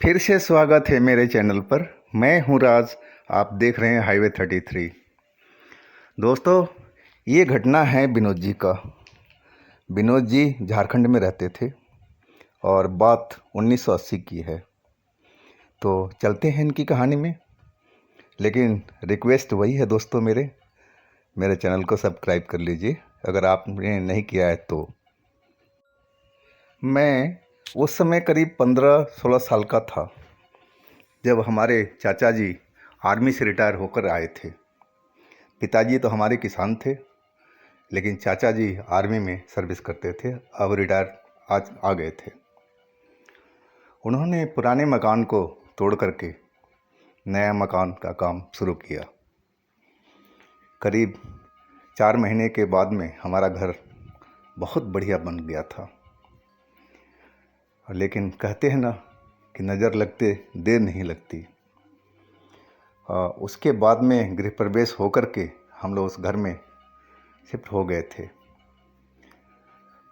फिर से स्वागत है मेरे चैनल पर। मैं हूं राज। आप देख रहे हैं हाईवे 33। दोस्तों, ये घटना है विनोद जी का। विनोद जी झारखंड में रहते थे और बात 1980 की है। तो चलते हैं इनकी कहानी में। लेकिन रिक्वेस्ट वही है दोस्तों, मेरे चैनल को सब्सक्राइब कर लीजिए अगर आपने नहीं किया है तो। मैं उस समय करीब 15-16 साल का था जब हमारे चाचा जी आर्मी से रिटायर होकर आए थे। पिताजी तो हमारे किसान थे, लेकिन चाचा जी आर्मी में सर्विस करते थे, अब रिटायर आज आ गए थे। उन्होंने पुराने मकान को तोड़ करके नया मकान का काम शुरू किया। करीब 4 महीने के बाद में हमारा घर बहुत बढ़िया बन गया था। लेकिन कहते हैं ना कि नज़र लगते देर नहीं लगती। उसके बाद में गृह प्रवेश होकर के हम लोग उस घर में शिफ्ट हो गए थे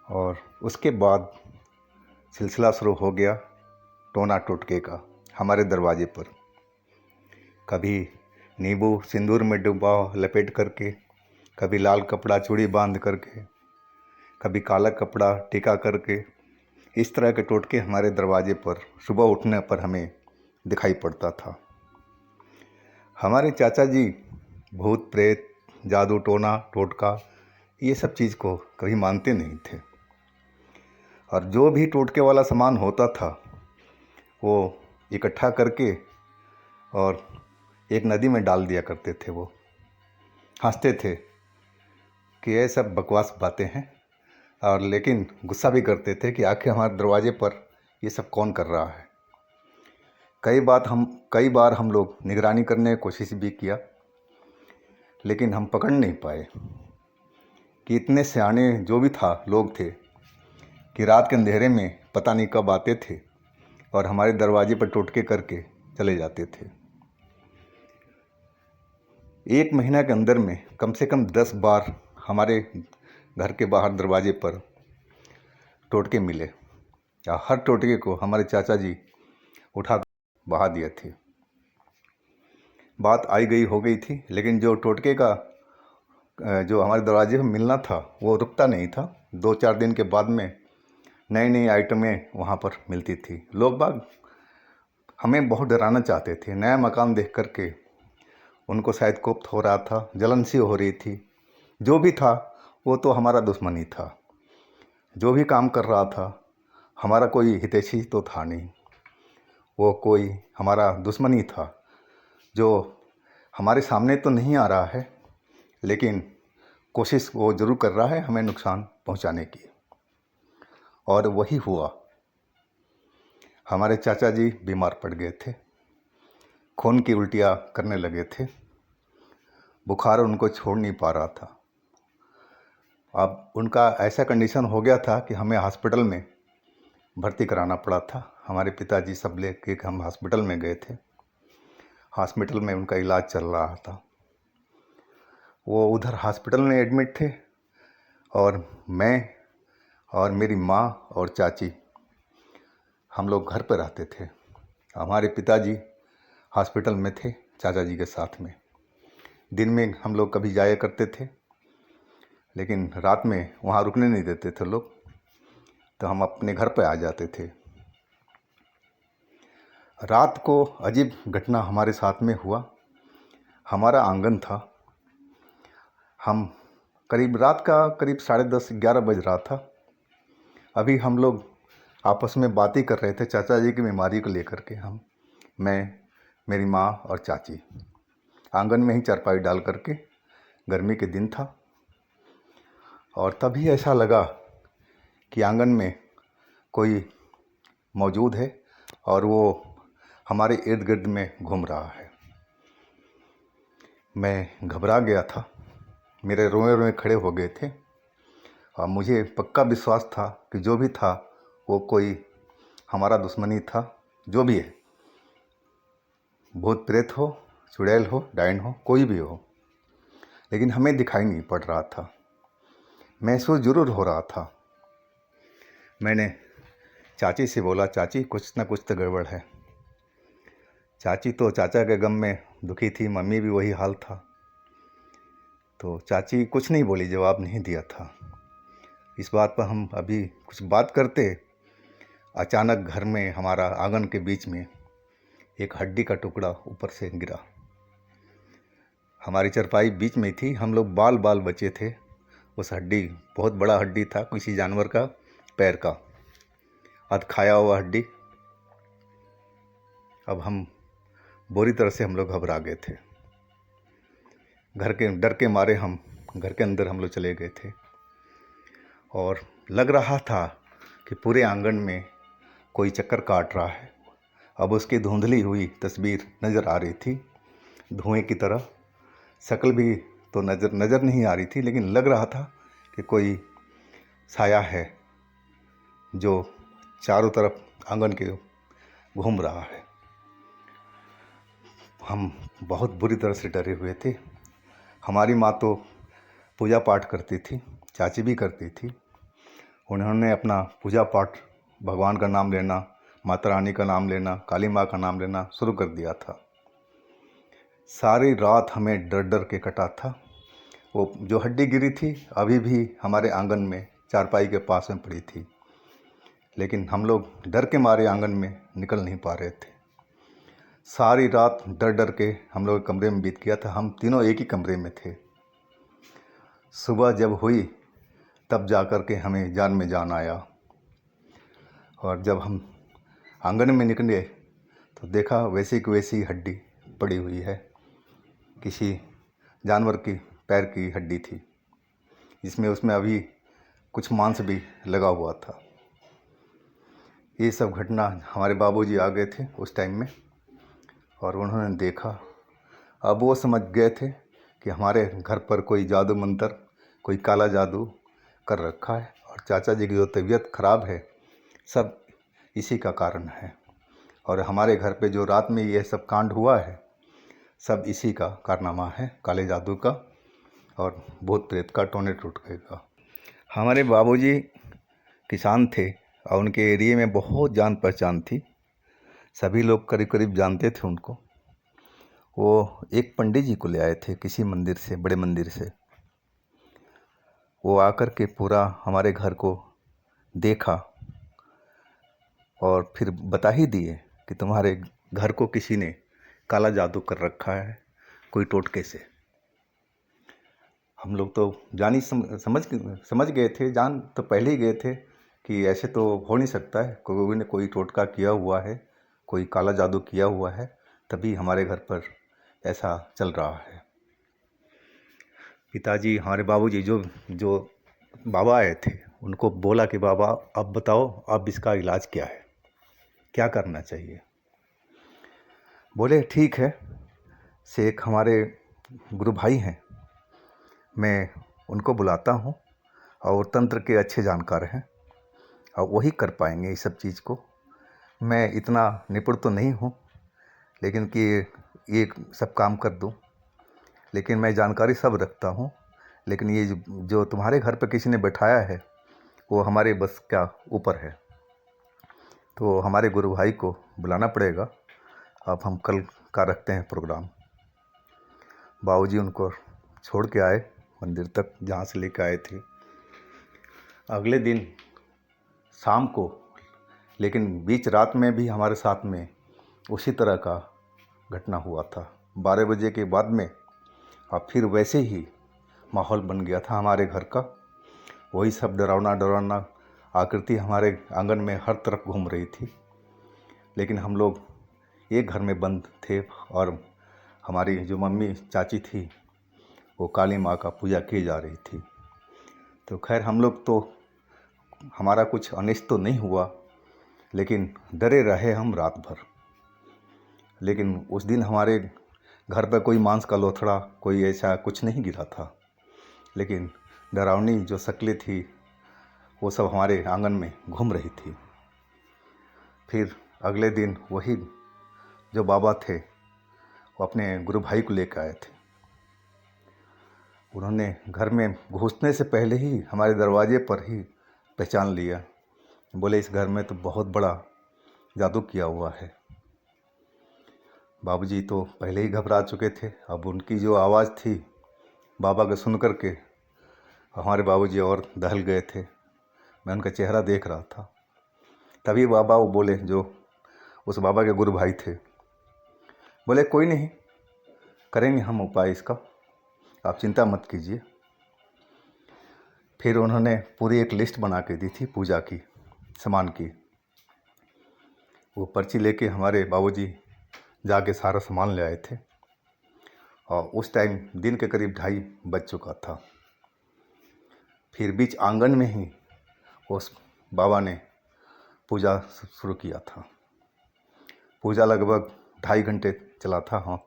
और उसके बाद सिलसिला शुरू हो गया टोना टोटके का हमारे दरवाजे पर। कभी नींबू सिंदूर में डुबा लपेट करके, कभी लाल कपड़ा चूड़ी बांध करके, कभी काला कपड़ा टीका करके, इस तरह के टोटके हमारे दरवाजे पर सुबह उठने पर हमें दिखाई पड़ता था। हमारे चाचा जी भूत प्रेत, जादू टोना टोटका ये सब चीज़ को कभी मानते नहीं थे और जो भी टोटके वाला सामान होता था वो इकट्ठा करके और एक नदी में डाल दिया करते थे। वो हंसते थे कि ये सब बकवास बातें हैं, और लेकिन गुस्सा भी करते थे कि आखिर हमारे दरवाजे पर ये सब कौन कर रहा है। कई बार हम लोग निगरानी करने की कोशिश भी किया, लेकिन हम पकड़ नहीं पाए कि इतने सियाने जो भी था लोग थे कि रात के अंधेरे में पता नहीं कब आते थे और हमारे दरवाजे पर टोटके करके चले जाते थे। एक महीना के अंदर में कम से कम 10 बार हमारे घर के बाहर दरवाजे पर टोटके मिले या हर टोटके को हमारे चाचा जी उठा बहा दिए थे। बात आई गई हो गई थी, लेकिन जो टोटके का जो हमारे दरवाजे पर मिलना था वो रुकता नहीं था। 2-4 दिन के बाद में नई नई आइटमें वहाँ पर मिलती थी। लोग बाग हमें बहुत डराना चाहते थे। नया मकान देख करके उनको शायद कोफ्त हो रहा था, जलन सी हो रही थी। जो भी था वो तो हमारा दुश्मन ही था। जो भी काम कर रहा था हमारा कोई हितैषी तो था नहीं, वो कोई हमारा दुश्मन ही था जो हमारे सामने तो नहीं आ रहा है, लेकिन कोशिश वो ज़रूर कर रहा है हमें नुकसान पहुंचाने की। और वही हुआ। हमारे चाचा जी बीमार पड़ गए थे, खून की उल्टियाँ करने लगे थे, बुखार उनको छोड़ नहीं पा रहा था। अब उनका ऐसा कंडीशन हो गया था कि हमें हॉस्पिटल में भर्ती कराना पड़ा था। हमारे पिताजी सब लेके हम हॉस्पिटल में गए थे। हॉस्पिटल में उनका इलाज चल रहा था। वो उधर हॉस्पिटल में एडमिट थे और मैं और मेरी माँ और चाची हम लोग घर पर रहते थे। हमारे पिताजी हॉस्पिटल में थे चाचा जी के साथ में। दिन में हम लोग कभी जाया करते थे, लेकिन रात में वहाँ रुकने नहीं देते थे लोग, तो हम अपने घर पर आ जाते थे। रात को अजीब घटना हमारे साथ में हुआ। हमारा आंगन था। हम रात का करीब 10:30-11 बज रहा था। अभी हम लोग आपस में बात ही कर रहे थे चाचा जी की बीमारी को लेकर के। मैं, मेरी माँ और चाची आंगन में ही चारपाई डाल करके, गर्मी के दिन था, और तभी ऐसा लगा कि आंगन में कोई मौजूद है और वो हमारे इर्द गिर्द में घूम रहा है। मैं घबरा गया था, मेरे रोए रोए खड़े हो गए थे और मुझे पक्का विश्वास था कि जो भी था वो कोई हमारा दुश्मनी था। जो भी है, भूत प्रेत हो, चुड़ैल हो, डायन हो, कोई भी हो, लेकिन हमें दिखाई नहीं पड़ रहा था। महसूस जरूर हो रहा था। मैंने चाची से बोला, चाची कुछ ना कुछ तो गड़बड़ है। चाची तो चाचा के गम में दुखी थी, मम्मी भी वही हाल था। तो चाची कुछ नहीं बोली, जवाब नहीं दिया था। इस बात पर हम अभी कुछ बात करते, अचानक घर में हमारा आंगन के बीच में एक हड्डी का टुकड़ा ऊपर से गिरा। हमारी चारपाई बीच में थी, हम लोग बाल बाल बचे थे। उस हड्डी, बहुत बड़ा हड्डी था, किसी जानवर का पैर का अध खाया हुआ हड्डी। अब हम बुरी तरह से हम लोग घबरा गए थे। घर के डर के मारे हम घर के अंदर हम लोग चले गए थे और लग रहा था कि पूरे आंगन में कोई चक्कर काट रहा है। अब उसकी धुंधली हुई तस्वीर नज़र आ रही थी, धुएं की तरह। शक्ल भी तो नज़र नहीं आ रही थी, लेकिन लग रहा था कि कोई साया है जो चारों तरफ आंगन के घूम रहा है। हम बहुत बुरी तरह से डरे हुए थे। हमारी माँ तो पूजा पाठ करती थी, चाची भी करती थी। उन्होंने अपना पूजा पाठ, भगवान का नाम लेना, माता रानी का नाम लेना, काली माँ का नाम लेना शुरू कर दिया था। सारी रात हमें डर डर के कटा था। वो जो हड्डी गिरी थी अभी भी हमारे आंगन में चारपाई के पास में पड़ी थी, लेकिन हम लोग डर के मारे आंगन में निकल नहीं पा रहे थे। सारी रात डर डर के हम लोग कमरे में बीत गया था। हम तीनों एक ही कमरे में थे। सुबह जब हुई तब जा कर के हमें जान में जान आया, और जब हम आंगन में निकले तो देखा वैसी की वैसी हड्डी पड़ी हुई है। किसी जानवर की पैर की हड्डी थी, जिसमें उसमें अभी कुछ मांस भी लगा हुआ था। ये सब घटना हमारे बाबूजी आ गए थे उस टाइम में, और उन्होंने देखा। अब वो समझ गए थे कि हमारे घर पर कोई जादू मंतर, कोई काला जादू कर रखा है, और चाचा जी की जो तबीयत ख़राब है सब इसी का कारण है। और हमारे घर पे जो रात में ये सब कांड हुआ है सब इसी का कारनामा है, काले जादू का और भूत प्रेत का, टोने टोटके का। हमारे बाबूजी किसान थे और उनके एरिए में बहुत जान पहचान थी। सभी लोग करीब करीब जानते थे उनको। वो एक पंडित जी को ले आए थे किसी मंदिर से, बड़े मंदिर से। वो आकर के पूरा हमारे घर को देखा और फिर बता ही दिए कि तुम्हारे घर को किसी ने काला जादू कर रखा है, कोई टोटके से। हम लोग तो जान ही समझ गए थे, जान तो पहले ही गए थे कि ऐसे तो हो नहीं सकता है, कोई ने कोई टोटका किया हुआ है, कोई काला जादू किया हुआ है, तभी हमारे घर पर ऐसा चल रहा है। पिताजी, हमारे बाबूजी जो बाबा आए थे, उनको बोला कि बाबा अब बताओ, अब इसका इलाज क्या है, क्या करना चाहिए। बोले ठीक है, शेख हमारे गुरु भाई हैं, मैं उनको बुलाता हूँ, और तंत्र के अच्छे जानकार हैं और वही कर पाएंगे इस सब चीज़ को। मैं इतना निपुण तो नहीं हूँ लेकिन कि ये सब काम कर दूँ, लेकिन मैं जानकारी सब रखता हूँ। लेकिन ये जो तुम्हारे घर पे किसी ने बैठाया है वो हमारे बस का ऊपर है, तो हमारे गुरु भाई को बुलाना पड़ेगा। अब हम कल का रखते हैं प्रोग्राम। बाबूजी उनको छोड़ के आए मंदिर तक जहाँ से लेकर आए थे। अगले दिन शाम को, लेकिन बीच रात में भी हमारे साथ में उसी तरह का घटना हुआ था। 12 बजे के बाद में अब फिर वैसे ही माहौल बन गया था हमारे घर का। वही सब डरावना आकृति हमारे आंगन में हर तरफ घूम रही थी। लेकिन हम लोग एक घर में बंद थे, और हमारी जो मम्मी चाची थी वो काली माँ का पूजा की जा रही थी। तो खैर हम लोग तो, हमारा कुछ अनिष्ट तो नहीं हुआ, लेकिन डरे रहे हम रात भर। लेकिन उस दिन हमारे घर पर कोई मांस का लोथड़ा, कोई ऐसा कुछ नहीं गिरा था, लेकिन डरावनी जो शक्लें थी वो सब हमारे आंगन में घूम रही थी। फिर अगले दिन वही जो बाबा थे वो अपने गुरु भाई को लेकर आए थे। उन्होंने घर में घुसने से पहले ही हमारे दरवाजे पर ही पहचान लिया। बोले इस घर में तो बहुत बड़ा जादू किया हुआ है। बाबूजी तो पहले ही घबरा चुके थे। अब उनकी जो आवाज़ थी बाबा के सुन कर के हमारे बाबूजी और दहल गए थे। मैं उनका चेहरा देख रहा था। तभी बाबा वो बोले, जो उस बाबा के गुरु भाई थे, बोले कोई नहीं, करेंगे हम उपाय इसका, आप चिंता मत कीजिए। फिर उन्होंने पूरी एक लिस्ट बना के दी थी पूजा की, सामान की। वो पर्ची लेके हमारे बाबूजी जाके सारा सामान ले आए थे और उस टाइम दिन के करीब 2:30 बज चुका था। फिर बीच आंगन में ही उस बाबा ने पूजा शुरू किया था। पूजा लगभग 2.5 घंटे चला था। हाँ,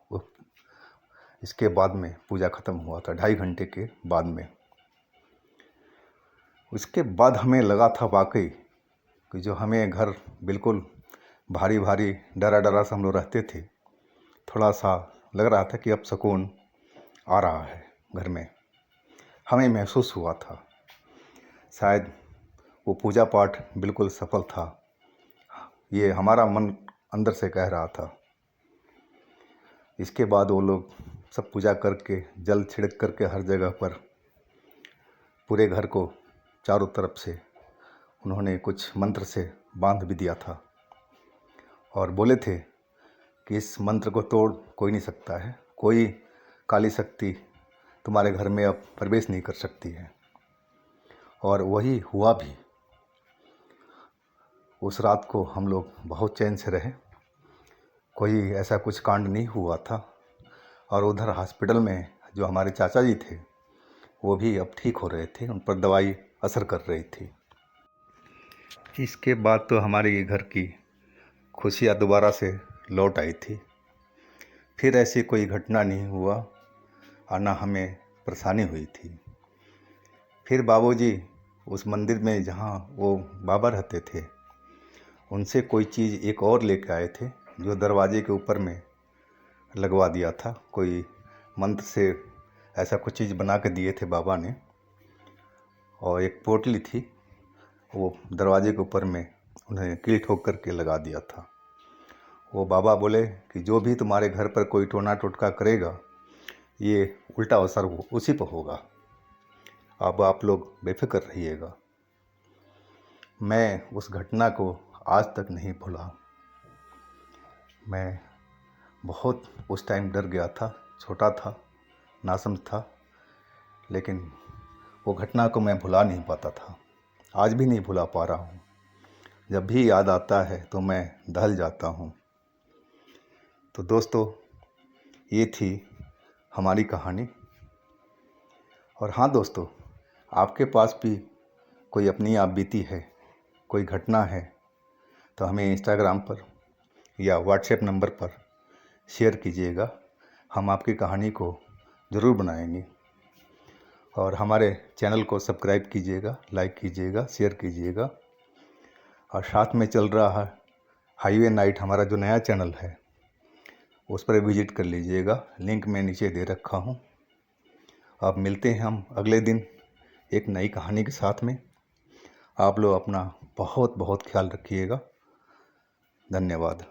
इसके बाद में पूजा ख़त्म हुआ था 2.5 घंटे के बाद में। उसके बाद हमें लगा था वाकई कि जो हमें घर बिल्कुल भारी भारी डरा डरा से हम लोग रहते थे, थोड़ा सा लग रहा था कि अब सुकून आ रहा है घर में। हमें महसूस हुआ था शायद वो पूजा पाठ बिल्कुल सफल था, ये हमारा मन अंदर से कह रहा था। इसके बाद वो लोग सब पूजा करके जल छिड़क करके हर जगह पर पूरे घर को चारों तरफ से उन्होंने कुछ मंत्र से बांध भी दिया था और बोले थे कि इस मंत्र को तोड़ कोई नहीं सकता है, कोई काली शक्ति तुम्हारे घर में अब प्रवेश नहीं कर सकती है। और वही हुआ भी। उस रात को हम लोग बहुत चैन से रहे, कोई ऐसा कुछ कांड नहीं हुआ था। और उधर हॉस्पिटल में जो हमारे चाचा जी थे वो भी अब ठीक हो रहे थे, उन पर दवाई असर कर रही थी। इसके बाद तो हमारे घर की खुशियाँ दोबारा से लौट आई थी। फिर ऐसी कोई घटना नहीं हुआ और ना हमें परेशानी हुई थी। फिर बाबूजी उस मंदिर में जहाँ वो बाबा रहते थे उनसे कोई चीज़ एक और लेके आए थे जो दरवाजे के ऊपर में लगवा दिया था। कोई मंत्र से ऐसा कुछ चीज़ बना के दिए थे बाबा ने, और एक पोटली थी, वो दरवाजे के ऊपर में उन्हें कील ठोक करके लगा दिया था। वो बाबा बोले कि जो भी तुम्हारे घर पर कोई टोना टोटका करेगा ये उल्टा असर उसी पर होगा, अब आप लोग बेफिक्र रहिएगा। मैं उस घटना को आज तक नहीं भूला। मैं बहुत उस टाइम डर गया था, छोटा था, नासमझ था, लेकिन वो घटना को मैं भुला नहीं पाता था, आज भी नहीं भुला पा रहा हूँ। जब भी याद आता है तो मैं दहल जाता हूँ। तो दोस्तों, ये थी हमारी कहानी। और हाँ दोस्तों, आपके पास भी कोई अपनी आप बीती है, कोई घटना है, तो हमें इंस्टाग्राम पर या व्हाट्सएप नंबर पर शेयर कीजिएगा। हम आपकी कहानी को ज़रूर बनाएंगे। और हमारे चैनल को सब्सक्राइब कीजिएगा, लाइक कीजिएगा, शेयर कीजिएगा। और साथ में चल रहा है हाईवे नाइट, हमारा जो नया चैनल है, उस पर विजिट कर लीजिएगा, लिंक मैं नीचे दे रखा हूँ। अब मिलते हैं हम अगले दिन एक नई कहानी के साथ में। आप लोग अपना बहुत बहुत ख्याल रखिएगा। धन्यवाद।